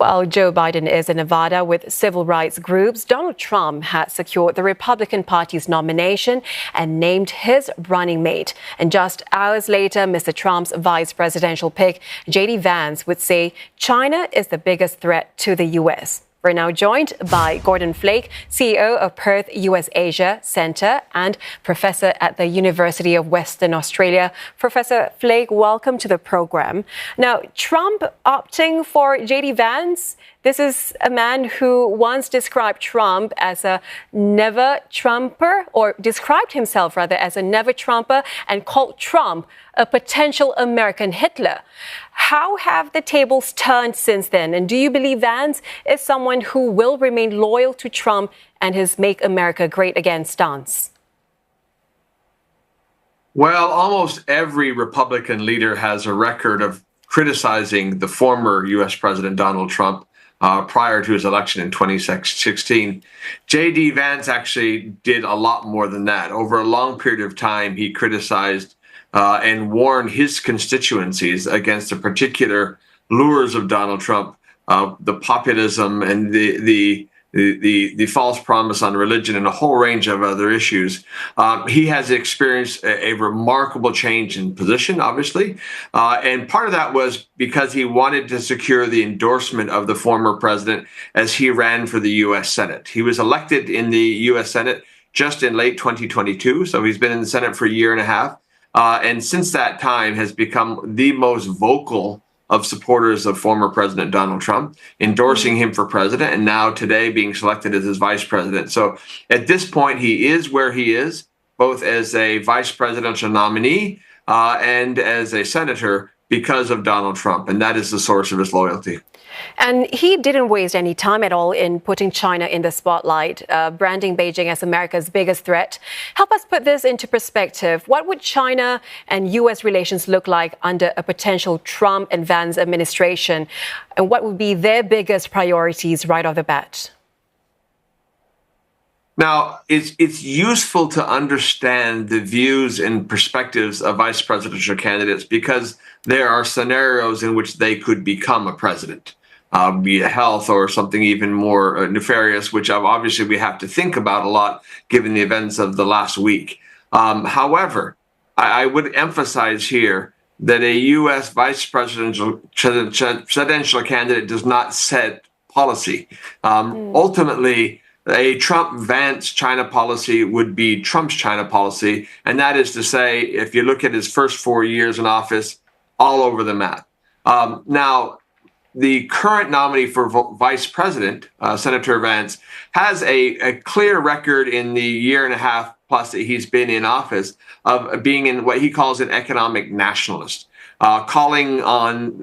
While Joe Biden is in Nevada with civil rights groups, Donald Trump had secured the Republican Party's nomination and named his running mate. And just hours later, Mr. Trump's vice presidential pick, JD Vance, would say China is the biggest threat to the U.S. We're now joined by Gordon Flake, CEO of Perth USAsia Centre and professor at the University of Western Australia. Professor Flake, welcome to the program. Now, Trump opting for JD Vance, this is a man who once described Trump as a never Trumper, or described himself rather as a never Trumper, and called Trump a potential American Hitler. How have the tables turned since then? And do you believe Vance is someone who will remain loyal to Trump and his Make America Great Again stance? Well, almost every Republican leader has a record of criticizing the former U.S. President Donald Trump prior to his election in 2016. JD Vance actually did a lot more than that. Over a long period of time, he criticized and warned his constituencies against the particular lures of Donald Trump, the populism and the false promise on religion and a whole range of other issues. He has experienced a remarkable change in position, obviously. And part of that was because he wanted to secure the endorsement of the former president as he ran for the U.S. Senate. He was elected in the U.S. Senate just in late 2022. So he's been in the Senate for a year and a half. And since that time has become the most vocal of supporters of former President Donald Trump, endorsing him for president, and now today being selected as his vice president. So at this point, he is where he is, both as a vice presidential nominee and as a senator because of Donald Trump. And that is the source of his loyalty. And he didn't waste any time at all in putting China in the spotlight, branding Beijing as America's biggest threat. Help us put this into perspective. What would China and U.S. relations look like under a potential Trump and Vance administration? And what would be their biggest priorities right off the bat? Now, it's useful to understand the views and perspectives of vice presidential candidates because there are scenarios in which they could become a president. Be it health or something even more nefarious, which obviously we have to think about a lot given the events of the last week. However, I would emphasize here that a U.S. vice presidential candidate does not set policy. Ultimately, a Trump-Vance China policy would be Trump's China policy. And that is to say, if you look at his first 4 years in office, all over the map. Now, the current nominee for vice president, Senator Vance, has a clear record in the year and a half plus that he's been in office of being in what he calls an economic nationalist, calling on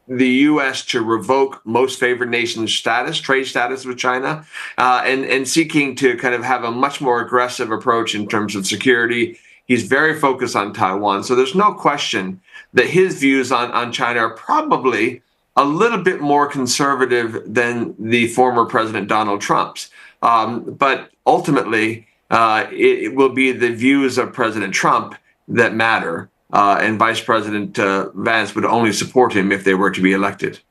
the U.S. to revoke most favored nation status, trade status with China, and seeking to kind of have a much more aggressive approach in terms of security. He's very focused on Taiwan. So there's no question that his views on China are probably a little bit more conservative than the former President Donald Trump's. But ultimately, it will be the views of President Trump that matter. And Vice President Vance would only support him if they were to be elected.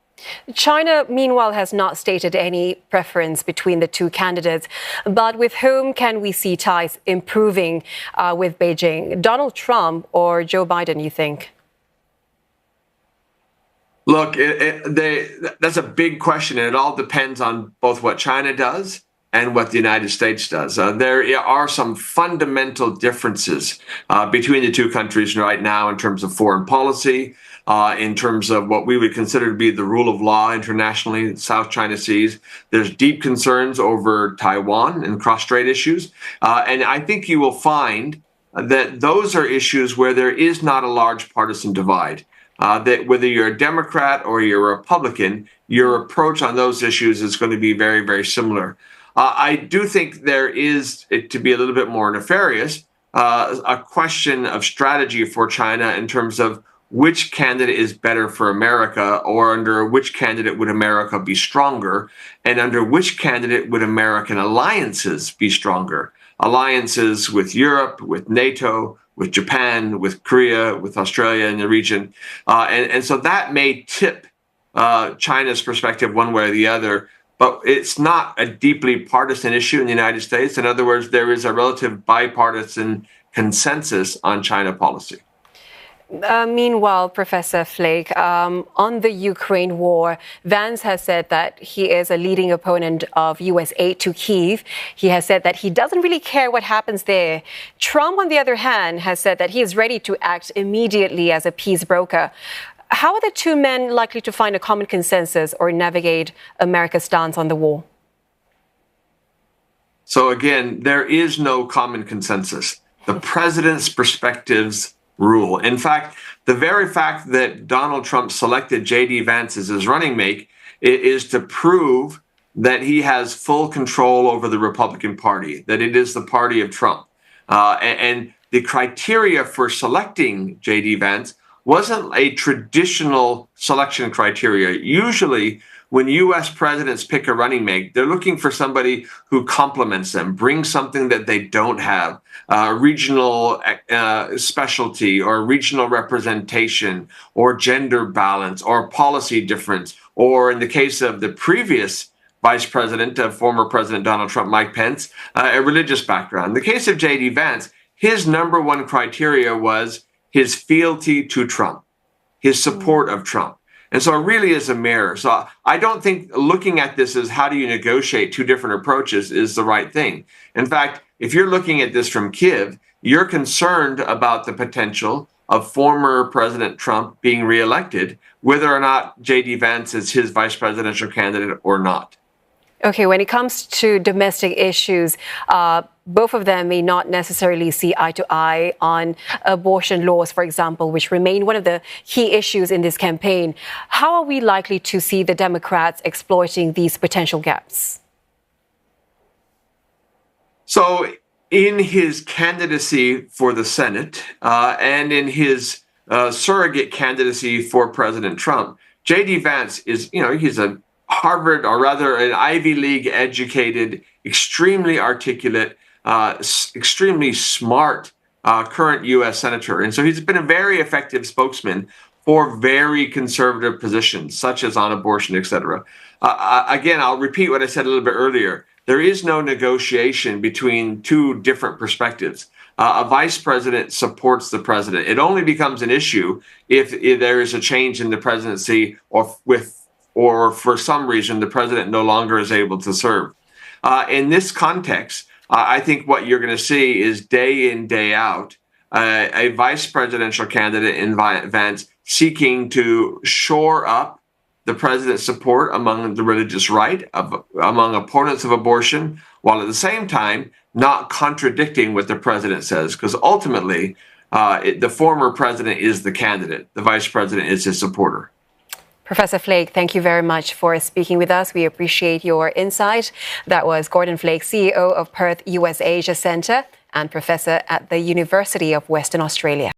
China, meanwhile, has not stated any preference between the two candidates. But with whom can we see ties improving with Beijing? Donald Trump or Joe Biden, you think? Look, that's a big question, and it all depends on both what China does and what the United States does. There are some fundamental differences between the two countries right now in terms of foreign policy, in terms of what we would consider to be the rule of law internationally, South China Seas. There's deep concerns over Taiwan and cross-strait issues. And I think you will find that those are issues where there is not a large partisan divide. That whether you're a Democrat or you're a Republican, your approach on those issues is going to be very, very similar. I do think there is, to be a little bit more nefarious, a question of strategy for China in terms of which candidate is better for America, or under which candidate would America be stronger, and under which candidate would American alliances be stronger. Alliances with Europe, with NATO, with Japan, with Korea, with Australia in the region. And so that may tip China's perspective one way or the other, but it's not a deeply partisan issue in the United States. In other words, there is a relative bipartisan consensus on China policy. Meanwhile, Professor Flake, on the Ukraine war, Vance has said that he is a leading opponent of U.S. aid to Kyiv. He has said that he doesn't really care what happens there. Trump, on the other hand, has said that he is ready to act immediately as a peace broker. How are the two men likely to find a common consensus or navigate America's stance on the war? So again, there is no common consensus. The president's perspectives rule. In fact, the very fact that Donald Trump selected JD Vance as his running mate is to prove that he has full control over the Republican Party, that it is the party of Trump. And the criteria for selecting JD Vance wasn't a traditional selection criteria. Usually, when U.S. presidents pick a running mate, they're looking for somebody who complements them, brings something that they don't have, regional specialty or regional representation or gender balance or policy difference, or in the case of the previous vice president, former President Donald Trump, Mike Pence, a religious background. In the case of JD Vance, his number one criteria was his fealty to Trump, his support of Trump. And so it really is a mirror. So I don't think looking at this as how do you negotiate two different approaches is the right thing. In fact, if you're looking at this from Kyiv, you're concerned about the potential of former President Trump being reelected, whether or not JD Vance is his vice presidential candidate or not. Okay, when it comes to domestic issues, both of them may not necessarily see eye to eye on abortion laws, for example, which remain one of the key issues in this campaign. How are we likely to see the Democrats exploiting these potential gaps? So in his candidacy for the Senate and in his surrogate candidacy for President Trump, JD Vance is, he's a Harvard, or rather an Ivy League educated, extremely articulate, extremely smart current U.S. senator. And so he's been a very effective spokesman for very conservative positions, such as on abortion, et cetera. Again, I'll repeat what I said a little bit earlier. There is no negotiation between two different perspectives. A vice president supports the president. It only becomes an issue if there is a change in the presidency or for some reason the president no longer is able to serve. In this context, I think what you're going to see is day in, day out, a vice presidential candidate in Vance seeking to shore up the president's support among the religious right, among opponents of abortion, while at the same time not contradicting what the president says, because ultimately the former president is the candidate, the vice president is his supporter. Professor Flake, thank you very much for speaking with us. We appreciate your insight. That was Gordon Flake, CEO of Perth USAsia Centre and professor at the University of Western Australia.